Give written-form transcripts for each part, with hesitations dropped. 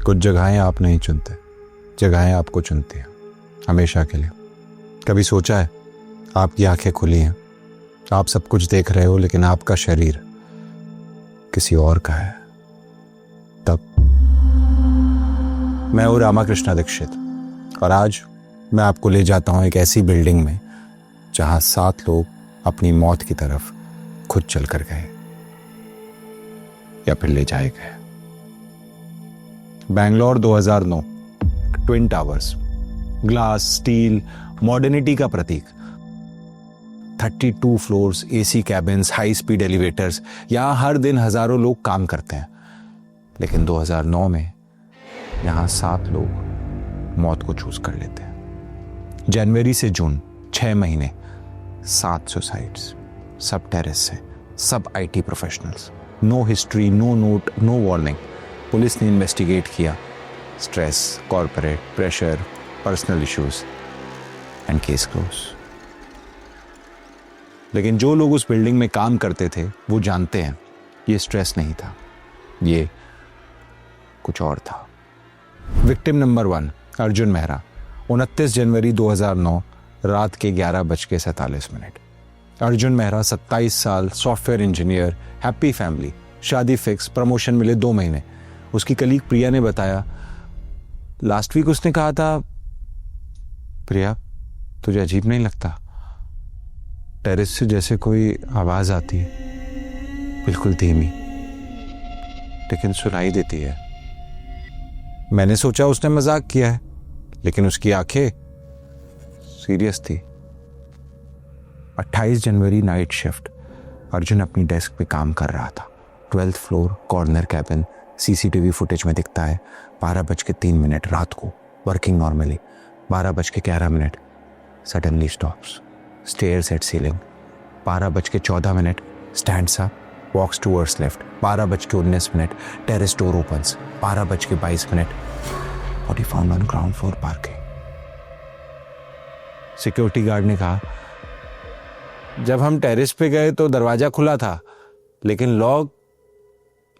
कुछ जगहें आप नहीं चुनते, जगहें आपको चुनती हैं हमेशा के लिए। कभी सोचा है आपकी आंखें खुली हैं, आप सब कुछ देख रहे हो, लेकिन आपका शरीर किसी और का है? तब मैं हूं रामाकृष्ण दीक्षित और आज मैं आपको ले जाता हूं एक ऐसी बिल्डिंग में जहां 7 लोग अपनी मौत की तरफ खुद चल कर गए या फिर ले जाए गए। Bangalore 2009, twin towers, glass, steel, modernity का प्रतीक। 32 floors, AC cabins, high speed elevators. यहां हर दिन हजारों लोग काम करते हैं, लेकिन 2009 में यहां 7 लोग मौत को चूज कर लेते हैं। जनवरी से जून 6 महीने 7 सुसाइड्स, सब टेरेस से, सब IT professionals. No history, no note, no warning. Police ने इन्वेस्टिगेट किया। Stress, corporate pressure, personal issues and case close. लेकिन जो लोग उस बिल्डिंग में काम करते थे वो जानते हैं ये स्ट्रेस नहीं था, ये कुछ और था। विक्टिम नंबर 1 अर्जुन मेहरा, 29 जनवरी 2009 रात के 11:47। अर्जुन मेहरा 27 साल, सॉफ्टवेयर इंजीनियर, हैप्पी फैमिली, शादी फिक्स, प्रमोशन मिले 2 महीने। उसकी कलीग प्रिया ने बताया, लास्ट वीक उसने कहा था, प्रिया तुझे अजीब नहीं लगता? टेरेस से जैसे कोई आवाज आती है, बिल्कुल धीमी, लेकिन सुनाई देती है। मैंने सोचा उसने मजाक किया है, लेकिन उसकी आंखें सीरियस थी। 28 जनवरी नाइट शिफ्ट। अर्जुन अपनी डेस्क पे काम कर रहा था। 12th floor, corner cabin. CCTV footage में दिखता है 12:03 रात को, working normally. 12:11 suddenly stops, stares at ceiling. 12:14 stands up, walks towards left. 12:19 terrace door opens. 12:22 body found on ground floor parking. Security guard ने कहा, जब हम टेरेस पे गए तो दरवाजा खुला था, लेकिन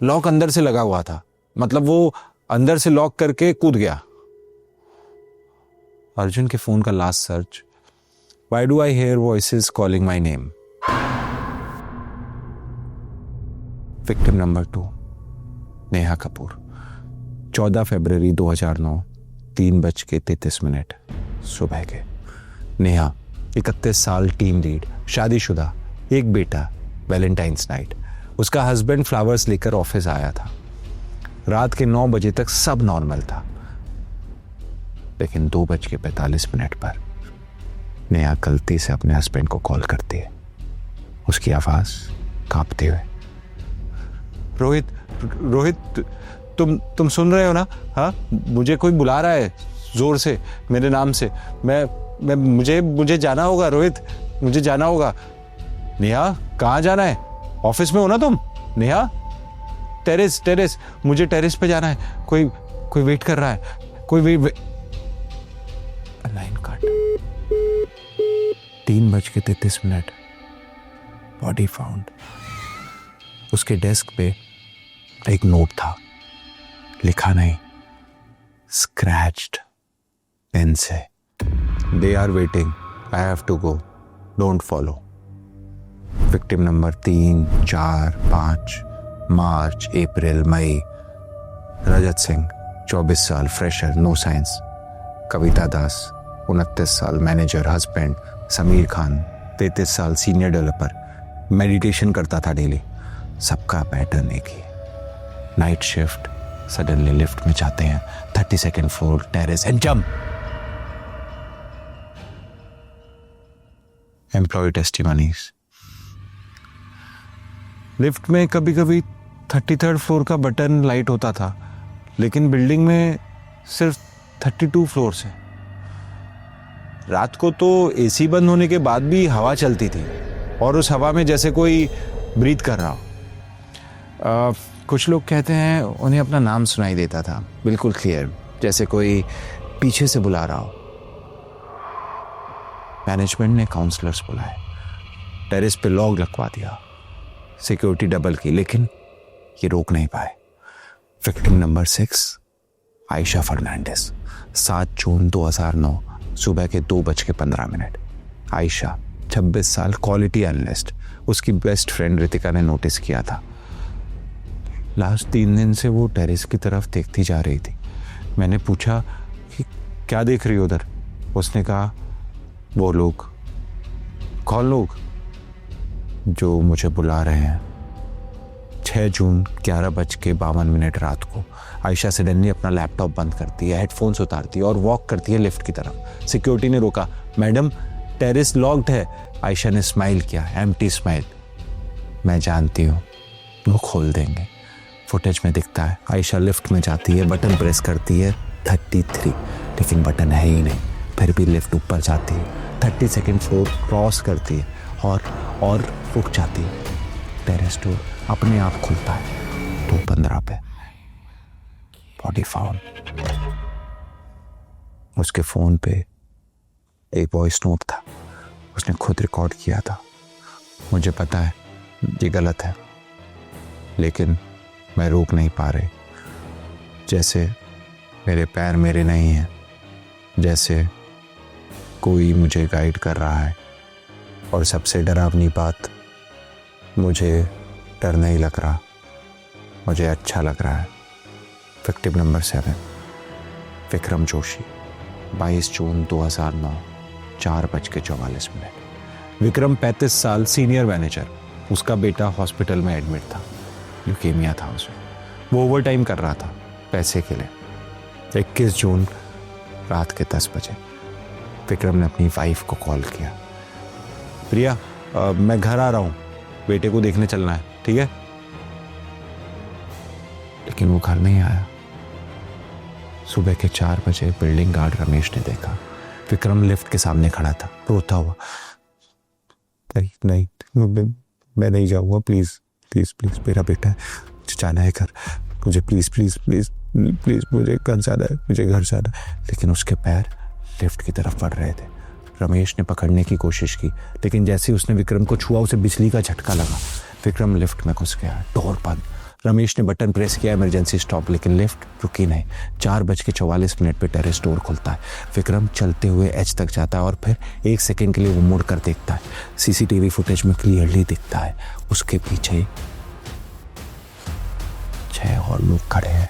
लॉक अंदर से लगा हुआ था। मतलब वो अंदर से लॉक करके कूद गया। अर्जुन के फोन का last search, Why do I hear voices calling my name? Victim number 2 Neha Kapoor, 14 फरवरी 2009 3:33 सुबह के। नेहा 31 साल, टीम लीड, शादीशुदा, एक बेटा, वैलेंटाइंस नाइट। उसका हस्बैंड फ्लावर्स लेकर ऑफिस आया था। रात के 9 बजे तक सब नॉर्मल था, लेकिन 2:45 पर नेहा गलती से अपने हस्बैंड को कॉल करती है। उसकी आवाज कांपते हुए, रोहित तुम सुन रहे हो ना? हाँ, मुझे कोई बुला रहा है जोर से, मेरे नाम से। मुझे जाना होगा रोहित, मुझे जाना होगा। नेहा, कहाँ जाना है? ऑफिस में हो ना तुम? नेहा, टेरेस, मुझे टेरेस पे जाना है। कोई वेट कर रहा है, कोई लाइन कट। 3:33 body found. उसके डेस्क पे एक नोट था, लिखा नहीं, स्क्रैच्ड पेन से, they are waiting, I have to go, don't follow. Victim number 3, 4, 5 March, April, May. Rajat Singh, 24 साल, fresher, no science. Kavita Das, 29 साल, मैनेजर, हस्बैंड। समीर खान, 33 साल, सीनियर डेवलपर, मेडिटेशन करता था डेली। सबका पैटर्न एक ही, नाइट शिफ्ट। सडनली लिफ्ट में जाते हैं, 32nd floor, terrace and jump. Employee testimonies. Lift में कभी कभी 33rd फ्लोर का बटन लाइट होता था, लेकिन बिल्डिंग में सिर्फ 32 फ्लोर है। रात को तो एसी बंद होने के बाद भी हवा चलती थी, और उस हवा में जैसे कोई ब्रीथ कर रहा हो। कुछ लोग कहते हैं उन्हें अपना नाम सुनाई देता था, बिल्कुल क्लियर, जैसे कोई पीछे से बुला रहा हो। मैनेजमेंट ने काउंसलर्स बुलाए, टेरेस पे लॉक लगवा दिया, सिक्योरिटी डबल की, लेकिन ये रोक नहीं पाए। विक्टिम नंबर 6 आयशा फर्नांडिस, 7 जून 2009 सुबह के 2:15। आयशा 26 साल, क्वालिटी एनालिस्ट। उसकी बेस्ट फ्रेंड रितिका ने नोटिस किया था। लास्ट 3 दिन से वो टेरेस की तरफ देखती जा रही थी। मैंने पूछा कि क्या देख रही हो उधर? उसने कहा वो लोग। कौन लोग? जो मुझे बुला रहे हैं। 6 जून 11:52 रात को आयशा सडनली अपना लैपटॉप बंद करती है, हेडफोन्स उतारती है और वॉक करती है लिफ्ट की तरफ। सिक्योरिटी ने रोका, मैडम टेरेस लॉक्ड है। आयशा ने स्माइल किया, एम्प्टी स्माइल। मैं जानती हूँ वो खोल देंगे। फुटेज में दिखता है आयशा लिफ्ट में जाती है, बटन प्रेस करती है 33, लेकिन बटन है ही नहीं। फिर भी लिफ्ट ऊपर जाती है, 32nd फ्लोर क्रॉस करती है और रुक जाती है। टेरेस डोर अपने आप खुलता है 2:15 पे। Body found. उसके फोन पे एक वॉइस नोट था, उसने खुद रिकॉर्ड किया था। मुझे पता है ये गलत है, लेकिन मैं रोक नहीं पा रही। जैसे मेरे पैर मेरे नहीं हैं, जैसे कोई मुझे गाइड कर रहा है। और सबसे डरावनी बात, मुझे डर नहीं लग रहा, मुझे अच्छा लग रहा है। विक्टिम नंबर 7, विक्रम जोशी, 22 जून 2009 4:44। विक्रम 35 साल, सीनियर मैनेजर। उसका बेटा हॉस्पिटल में एडमिट था, ल्यूकेमिया था उसे। वो ओवर टाइम कर रहा था पैसे के लिए। 21 जून रात के 10 बजे विक्रम ने अपनी वाइफ को कॉल किया, प्रिया मैं घर आ रहा हूँ, बेटे को देखने चलना है, ठीक है? लेकिन वो घर नहीं आया। सुबह के 4 बजे बिल्डिंग गार्ड रमेश ने देखा विक्रम लिफ्ट के सामने खड़ा था, रोता हुआ। नहीं मैं नहीं जाऊंगा, प्लीज प्लीज प्लीज, मेरा बेटा है, मुझे जाना है घर, मुझे प्लीज प्लीज प्लीज प्लीज, मुझे घर जाना है, मुझे घर जाना है। लेकिन उसके पैर लिफ्ट की तरफ बढ़ रहे थे। रमेश ने पकड़ने की कोशिश की, लेकिन जैसे उसने विक्रम को छुआ, उसे बिजली का झटका लगा। विक्रम लिफ्ट में घुस गया, डोर बंद। रमेश ने बटन प्रेस किया, इमरजेंसी स्टॉप, लेकिन लिफ्ट रुकी नहीं। 4:44 पे टेरेस डोर खुलता है। विक्रम चलते हुए एच तक जाता है और फिर 1 सेकेंड के लिए वो मुड़ कर देखता है। सीसीटीवी फुटेज में क्लियरली दिखता है उसके पीछे 6 और लोग खड़े हैं।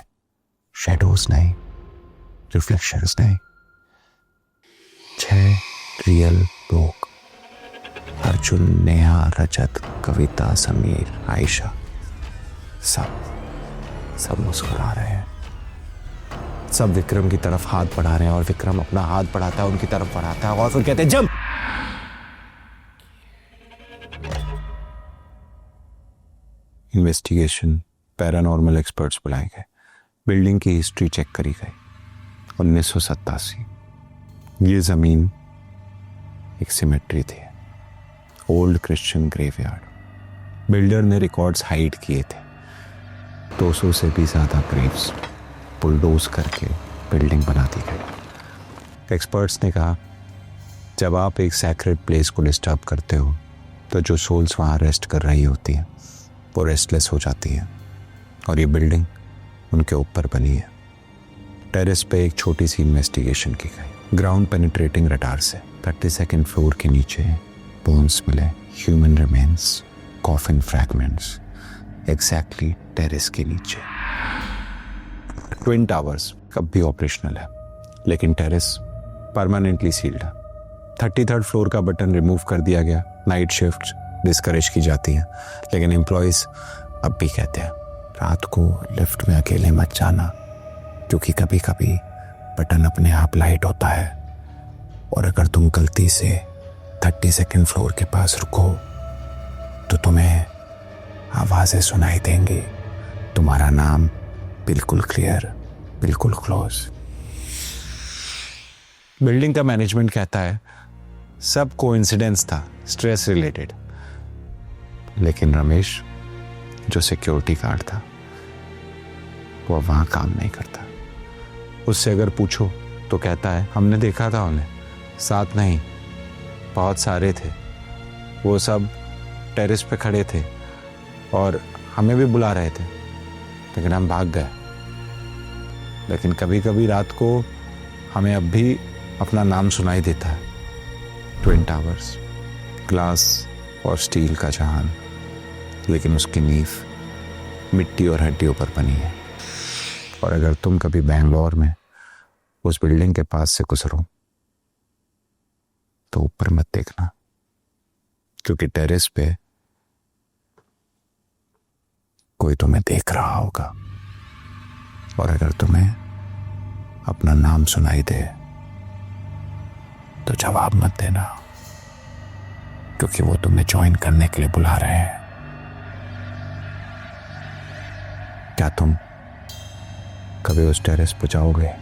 शैडोज नहीं, रिफ्लेक्शंस नहीं, 6 रियल लोग। अर्जुन, नेहा, रजत, कविता, समीर, आयशा, सब मुस्कुरा रहे हैं। सब विक्रम की तरफ हाथ बढ़ा रहे हैं और विक्रम अपना हाथ बढ़ाता है, उनकी तरफ बढ़ाता है और फिर कहते हैं जंप। इन्वेस्टिगेशन, पैरानॉर्मल एक्सपर्ट्स बुलाए गए, बिल्डिंग की हिस्ट्री चेक करी गई। 1987 ये जमीन एक सिमेट्री थी, ओल्ड क्रिश्चियन ग्रेवयार्ड। बिल्डर ने रिकॉर्ड्स हाइड किए थे। 200 से भी ज्यादा ग्रेव्स बुलडोज करके बिल्डिंग बना दी गई। एक्सपर्ट्स ने कहा जब आप एक सैक्रेड प्लेस को डिस्टर्ब करते हो तो जो सोल्स वहाँ रेस्ट कर रही होती हैं वो रेस्टलेस हो जाती है, और ये बिल्डिंग उनके ऊपर बनी है। टेरेस पे एक छोटी सी इन्वेस्टिगेशन की गई ग्राउंड पेनिट्रेटिंग रडार से। 32nd फ्लोर के नीचे बोन्स मिले, human remains, coffin fragments, exactly terrace के नीचे। ट्विन टावर्स कब भी ऑपरेशनल है, लेकिन टेरेस परमानेंटली सील्ड है। 33rd फ्लोर का बटन रिमूव कर दिया गया। नाइट शिफ्ट डिस्करेज की जाती हैं, लेकिन एम्प्लॉयज अब भी कहते हैं रात को लिफ्ट में अकेले मत जाना, क्योंकि कभी कभी बटन अपने आप लाइट होता है, और अगर तुम गलती से 32nd फ्लोर के पास रुको तो तुम्हें आवाजें सुनाई देंगी, तुम्हारा नाम बिल्कुल क्लियर, बिल्कुल क्लोज। बिल्डिंग का मैनेजमेंट कहता है सब कोइंसिडेंस था, स्ट्रेस रिलेटेड। लेकिन रमेश जो सिक्योरिटी गार्ड था वो वहां काम नहीं करता। उससे अगर पूछो तो कहता है हमने देखा था उन्हें, साथ नहीं, बहुत सारे थे, वो सब टेरेस पे खड़े थे और हमें भी बुला रहे थे, लेकिन हम भाग गए। लेकिन कभी कभी रात को हमें अब भी अपना नाम सुनाई देता है। ट्विन टावर्स, ग्लास और स्टील का जहान, लेकिन उसकी नींव मिट्टी और हड्डियों पर बनी है। और अगर तुम कभी बैंगलोर में उस बिल्डिंग के पास से गुजरो तो ऊपर मत देखना, क्योंकि टेरेस पे कोई तुम्हें देख रहा होगा। और अगर तुम्हें अपना नाम सुनाई दे तो जवाब मत देना, क्योंकि वो तुम्हें ज्वाइन करने के लिए बुला रहे हैं। क्या तुम कभी उस टेरेस पर जाओगे?